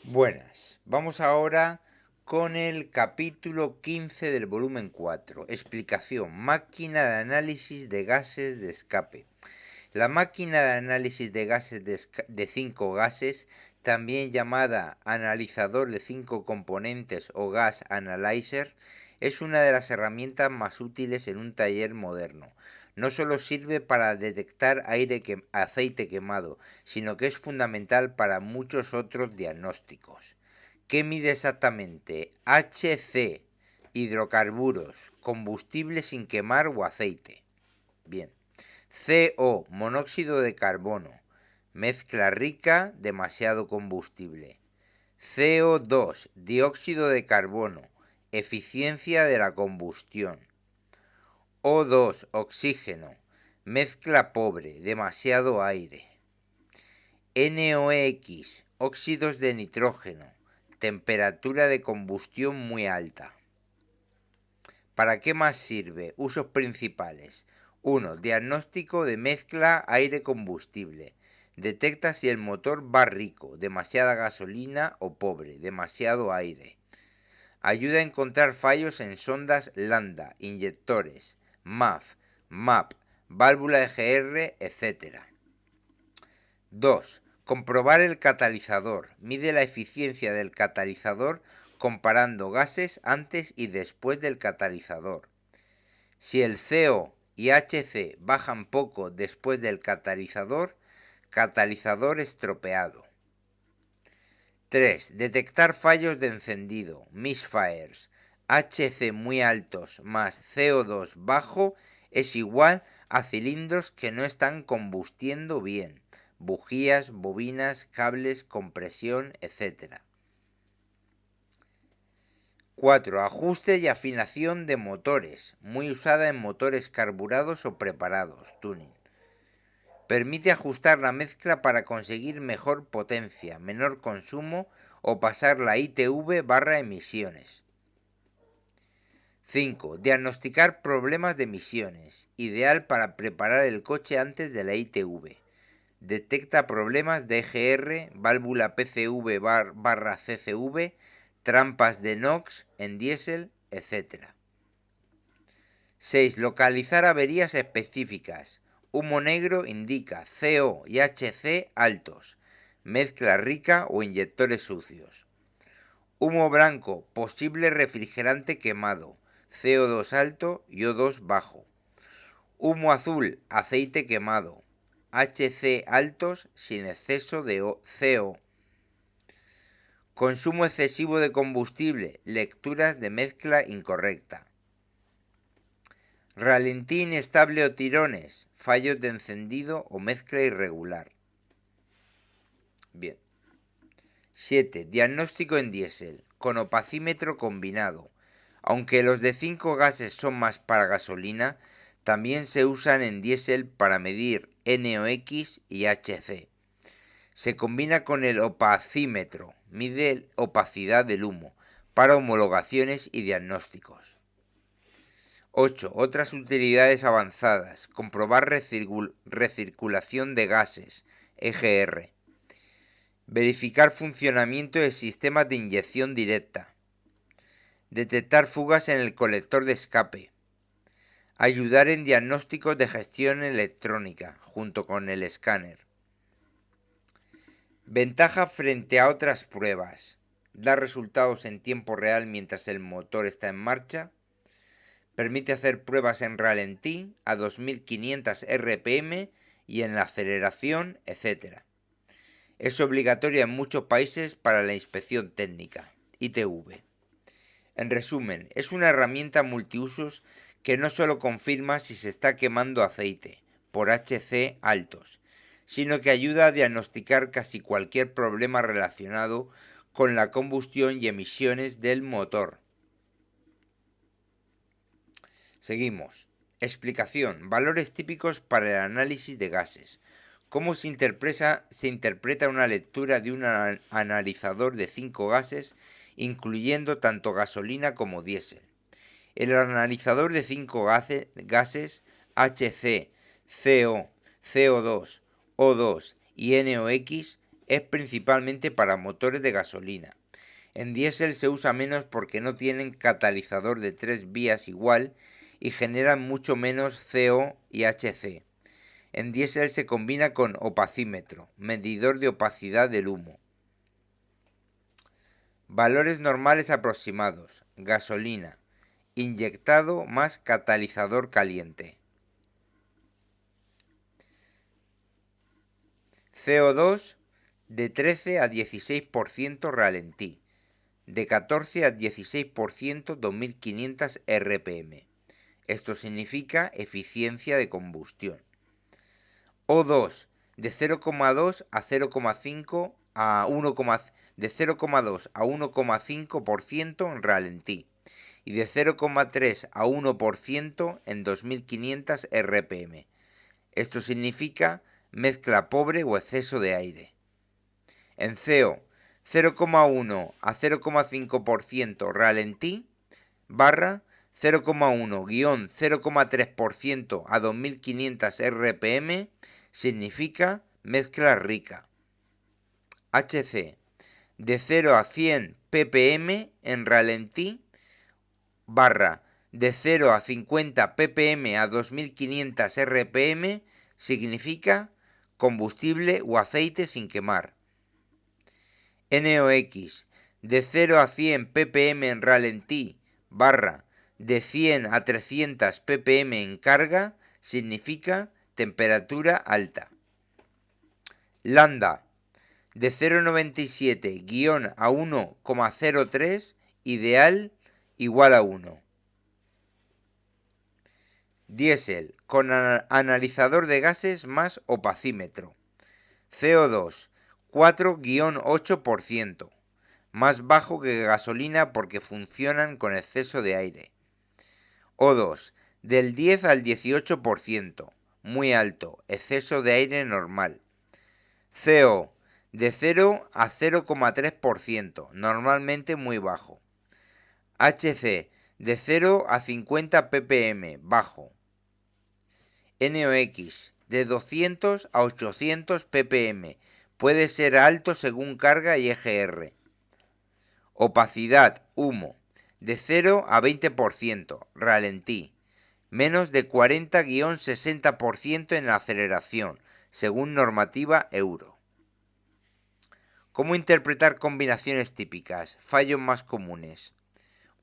Buenas, vamos ahora con el capítulo 15 del volumen 4. Explicación, máquina de análisis de gases de escape. La máquina de análisis de gases de 5 gases, también llamada analizador de 5 componentes o gas analyzer, es una de las herramientas más útiles en un taller moderno. No solo sirve para detectar aceite quemado, sino que es fundamental para muchos otros diagnósticos. ¿Qué mide exactamente? HC, hidrocarburos, combustible sin quemar o aceite. Bien. CO, monóxido de carbono, mezcla rica, demasiado combustible. CO2, dióxido de carbono, eficiencia de la combustión. O2, oxígeno, mezcla pobre, demasiado aire. NOx, óxidos de nitrógeno, temperatura de combustión muy alta. ¿Para qué más sirve? Usos principales. 1. Diagnóstico de mezcla aire-combustible. Detecta si el motor va rico, demasiada gasolina o pobre, demasiado aire. Ayuda a encontrar fallos en sondas lambda, inyectores, MAF, MAP, válvula EGR, etc. 2. Comprobar el catalizador. Mide la eficiencia del catalizador comparando gases antes y después del catalizador. Si el CO y HC bajan poco después del catalizador estropeado. 3. Detectar fallos de encendido, misfires. HC muy altos más CO2 bajo es igual a cilindros que no están combustiendo bien, bujías, bobinas, cables, compresión, etc. 4. Ajuste y afinación de motores, muy usada en motores carburados o preparados, tuning. Permite ajustar la mezcla para conseguir mejor potencia, menor consumo o pasar la ITV/emisiones. 5. Diagnosticar problemas de emisiones, ideal para preparar el coche antes de la ITV. Detecta problemas de EGR, válvula PCV/CCV, trampas de NOx en diésel, etc. 6. Localizar averías específicas. Humo negro indica CO y HC altos, mezcla rica o inyectores sucios. Humo blanco, posible refrigerante quemado, CO2 alto y O2 bajo. Humo azul, aceite quemado, HC altos sin exceso de CO. Consumo excesivo de combustible, lecturas de mezcla incorrecta. Ralentí inestable o tirones, fallos de encendido o mezcla irregular. Bien. 7. Diagnóstico en diésel, con opacímetro combinado. Aunque los de 5 gases son más para gasolina, también se usan en diésel para medir NOx y HC. Se combina con el opacímetro, mide opacidad del humo, para homologaciones y diagnósticos. 8. Otras utilidades avanzadas. Comprobar recirculación de gases, EGR. Verificar funcionamiento de sistemas de inyección directa. Detectar fugas en el colector de escape. Ayudar en diagnósticos de gestión electrónica, junto con el escáner. Ventaja frente a otras pruebas. Da resultados en tiempo real mientras el motor está en marcha. Permite hacer pruebas en ralentí a 2500 RPM y en la aceleración, etc. Es obligatoria en muchos países para la inspección técnica, ITV. En resumen, es una herramienta multiusos que no solo confirma si se está quemando aceite por HC altos, sino que ayuda a diagnosticar casi cualquier problema relacionado con la combustión y emisiones del motor. Seguimos. Explicación. Valores típicos para el análisis de gases. ¿Cómo se interpreta una lectura de un analizador de 5 gases, incluyendo tanto gasolina como diésel? El analizador de 5 gases HC, CO, CO2, O2 y NOx es principalmente para motores de gasolina. En diésel se usa menos porque no tienen catalizador de 3 vías igual y generan mucho menos CO y HC. En diésel se combina con opacímetro, medidor de opacidad del humo. Valores normales aproximados. Gasolina. Inyectado más catalizador caliente. CO2 de 13 a 16% ralentí. De 14 a 16% 2500 RPM. Esto significa eficiencia de combustión. O2 de 0,2 a 0,5 a 1, de 0,2 a 1,5% en ralentí y de 0,3 a 1% en 2500 RPM. Esto significa mezcla pobre o exceso de aire. En CO, 0,1 a 0,5% ralentí barra 0,1-0,3% a 2500 RPM significa mezcla rica. HC, de 0 a 100 ppm en ralentí barra de 0 a 50 ppm a 2500 RPM significa combustible o aceite sin quemar. NOx, de 0 a 100 ppm en ralentí barra de 100 a 300 ppm en carga significa temperatura alta. Lambda, de 0,97 a 1,03, ideal igual a 1. Diésel, con analizador de gases más opacímetro. CO2, 4-8%, más bajo que gasolina porque funcionan con exceso de aire. O2, del 10 al 18%, muy alto, exceso de aire normal. CO, de 0 a 0,3%, normalmente muy bajo. HC, de 0 a 50 ppm, bajo. NOx, de 200 a 800 ppm, puede ser alto según carga y EGR. Opacidad, humo, de 0 a 20%, ralentí. Menos de 40-60% en la aceleración, según normativa Euro. ¿Cómo interpretar combinaciones típicas? Fallos más comunes.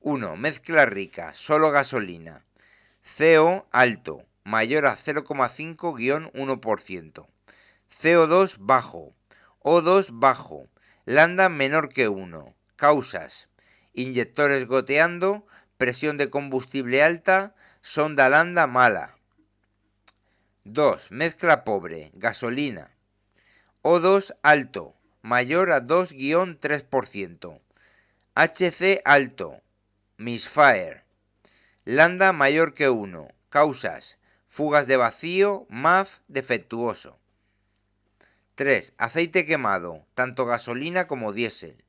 1. Mezcla rica, solo gasolina. CO alto, mayor a 0,5-1%. CO2 bajo. O2 bajo. Lambda menor que 1. Causas: inyectores goteando, presión de combustible alta, sonda lambda mala. 2. Mezcla pobre, gasolina. O2 alto, mayor a 2-3%. HC alto, misfire. Lambda mayor que 1. Causas: fugas de vacío, MAF defectuoso. 3. Aceite quemado, tanto gasolina como diésel.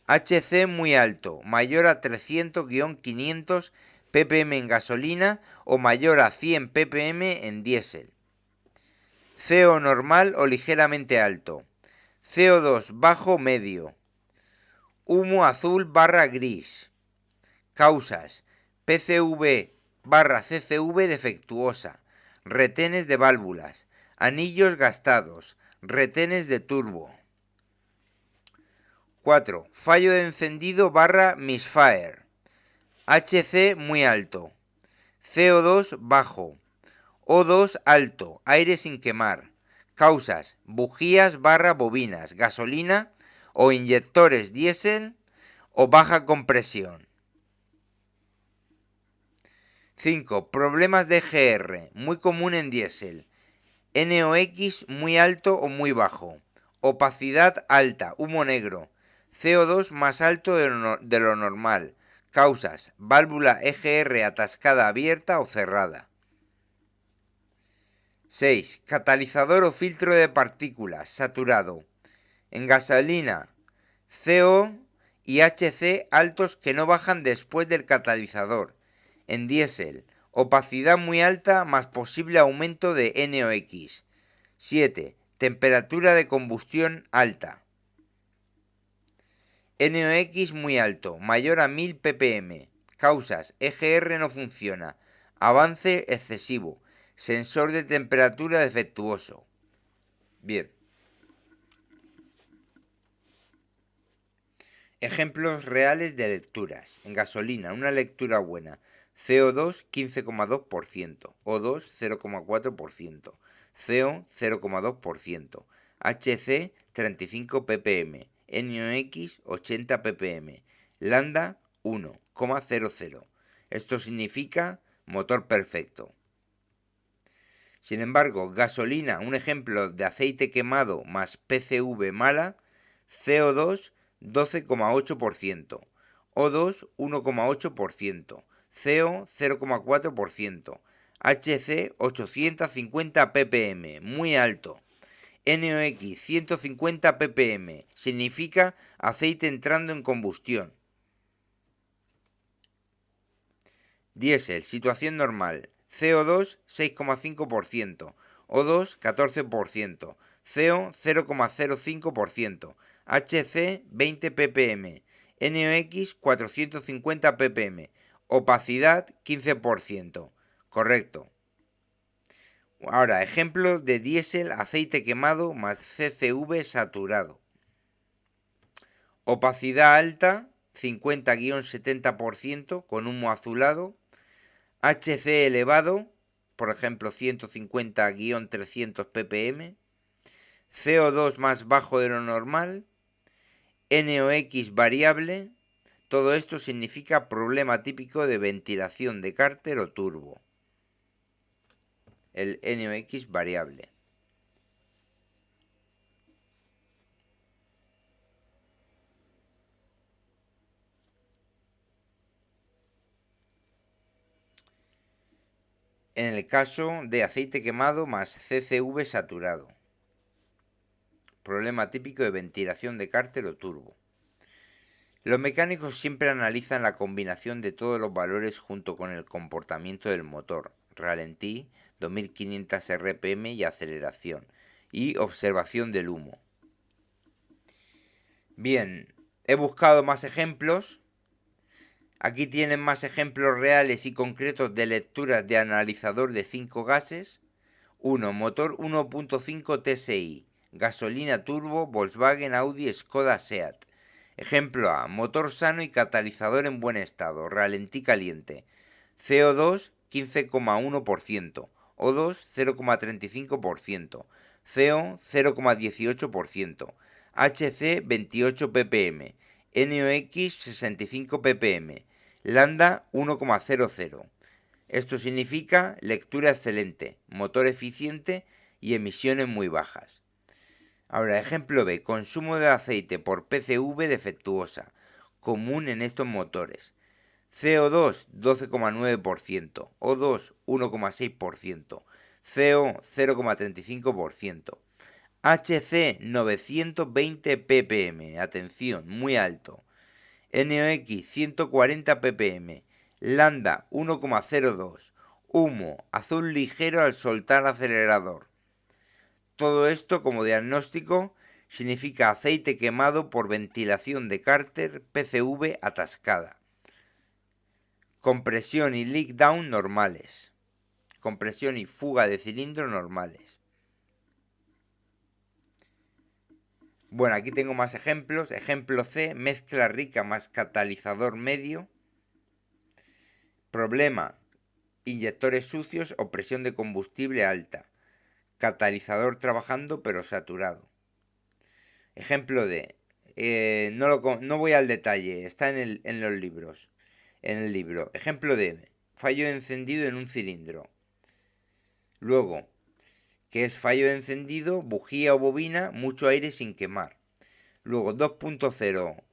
HC muy alto, mayor a 300-500 ppm en gasolina o mayor a 100 ppm en diésel. CO normal o ligeramente alto. CO2 bajo medio. Humo azul barra gris. Causas: PCV barra CCV defectuosa, retenes de válvulas, anillos gastados, retenes de turbo. 4. Fallo de encendido barra misfire. HC muy alto. CO2 bajo. O2 alto, aire sin quemar. Causas: bujías barra bobinas, gasolina o inyectores diésel o baja compresión. 5. Problemas de EGR, muy común en diésel. NOx muy alto o muy bajo. Opacidad alta, humo negro. CO2 más alto de lo normal. Causas: válvula EGR atascada abierta o cerrada. 6. Catalizador o filtro de partículas, saturado. En gasolina, CO y HC altos que no bajan después del catalizador. En diésel, opacidad muy alta más posible aumento de NOx. 7. Temperatura de combustión alta. NOx muy alto, mayor a 1000 ppm. Causas: EGR no funciona. Avance excesivo. Sensor de temperatura defectuoso. Bien. Ejemplos reales de lecturas. En gasolina, una lectura buena. CO2 15,2%, O2 0,4%, CO 0,2%, HC 35 ppm, NOx 80 ppm, lambda 1,00. Esto significa motor perfecto. Sin embargo, gasolina, un ejemplo de aceite quemado más PCV mala, CO2 12,8%, O2 1,8%, CO 0,4%, HC 850 ppm, muy alto. NOx 150 ppm, significa aceite entrando en combustión. Diésel, situación normal. CO2 6,5%, O2 14%, CO 0,05%, HC 20 ppm, NOx 450 ppm, opacidad 15%. Correcto. Ahora, ejemplo de diésel aceite quemado más CCV saturado. Opacidad alta 50-70% con humo azulado. HC elevado, por ejemplo 150-300 ppm, CO2 más bajo de lo normal, NOx variable, todo esto significa problema típico de ventilación de cárter o turbo, el NOx variable. En el caso de aceite quemado más CCV saturado. Problema típico de ventilación de cárter o turbo. Los mecánicos siempre analizan la combinación de todos los valores junto con el comportamiento del motor, ralentí, 2500 RPM y aceleración, y observación del humo. Bien, he buscado más ejemplos. Aquí tienen más ejemplos reales y concretos de lecturas de analizador de 5 gases. 1. Motor 1.5 TSI. Gasolina turbo, Volkswagen, Audi, Skoda, Seat. Ejemplo A. Motor sano y catalizador en buen estado. Ralentí caliente. CO2 15,1%. O2 0,35%. CO 0,18%. HC 28 ppm. NOx 65 ppm. Lambda 1,00. Esto significa lectura excelente, motor eficiente y emisiones muy bajas. Ahora, ejemplo B. Consumo de aceite por PCV defectuosa, común en estos motores. CO2 12,9%, O2 1,6%, CO 0,35%, HC 920 ppm, atención, muy alto. NOx 140 ppm, lambda 1,02, humo, azul ligero al soltar acelerador. Todo esto como diagnóstico significa aceite quemado por ventilación de cárter PCV atascada. Compresión y leak down normales. Compresión y fuga de cilindro normales. Bueno, aquí tengo más ejemplos. Ejemplo C, mezcla rica más catalizador medio. Problema, inyectores sucios o presión de combustible alta. Catalizador trabajando pero saturado. Ejemplo D. No voy al detalle, está en los libros. En el libro. Ejemplo D. Fallo de encendido en un cilindro. Luego, que es fallo de encendido, bujía o bobina, mucho aire sin quemar. Luego, 2.0.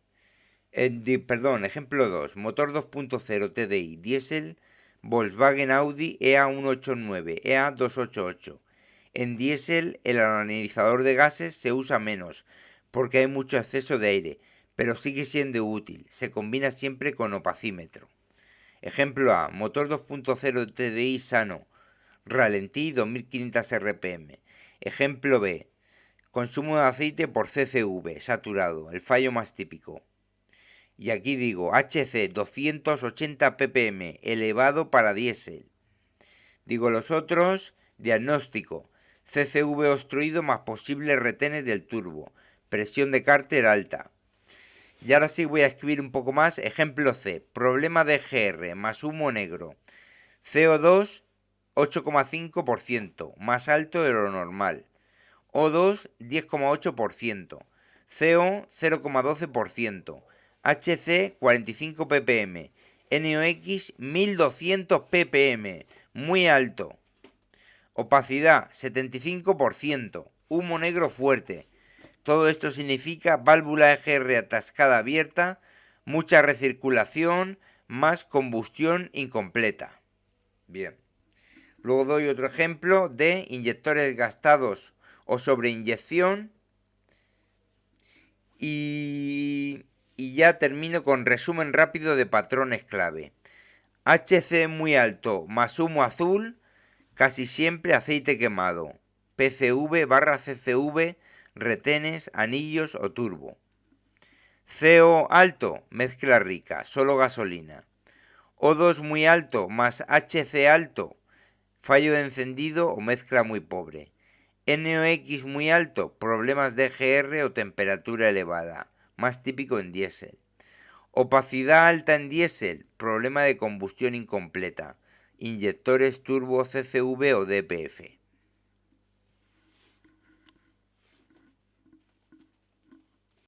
Ejemplo 2. Motor 2.0 TDI, diésel, Volkswagen Audi EA189, EA288. En diésel, el analizador de gases se usa menos, porque hay mucho exceso de aire, pero sigue siendo útil. Se combina siempre con opacímetro. Ejemplo A. Motor 2.0 TDI sano. Ralentí 2500 RPM. Ejemplo B. consumo de aceite por CCV, saturado, el fallo más típico. Y aquí digo, HC 280 ppm, elevado para diésel. Digo los otros, diagnóstico, CCV obstruido más posibles retenes del turbo, presión de cárter alta. Y ahora sí voy a escribir un poco más. Ejemplo C, problema de GR más humo negro. CO2 8,5%, más alto de lo normal. O2 10,8%, CO 0,12%, HC 45 ppm, NOx 1200 ppm, muy alto. Opacidad 75%, humo negro fuerte. Todo esto significa válvula EGR atascada abierta, mucha recirculación, más combustión incompleta. Bien. Luego doy otro ejemplo de inyectores gastados o sobreinyección. Y ya termino con resumen rápido de patrones clave. HC muy alto más humo azul, casi siempre aceite quemado. PCV barra CCV, retenes, anillos o turbo. CO alto, mezcla rica, solo gasolina. O2 muy alto más HC alto, fallo de encendido o mezcla muy pobre. NOx muy alto, problemas de GR o temperatura elevada, más típico en diésel. Opacidad alta en diésel, problema de combustión incompleta. Inyectores turbo CCV o DPF.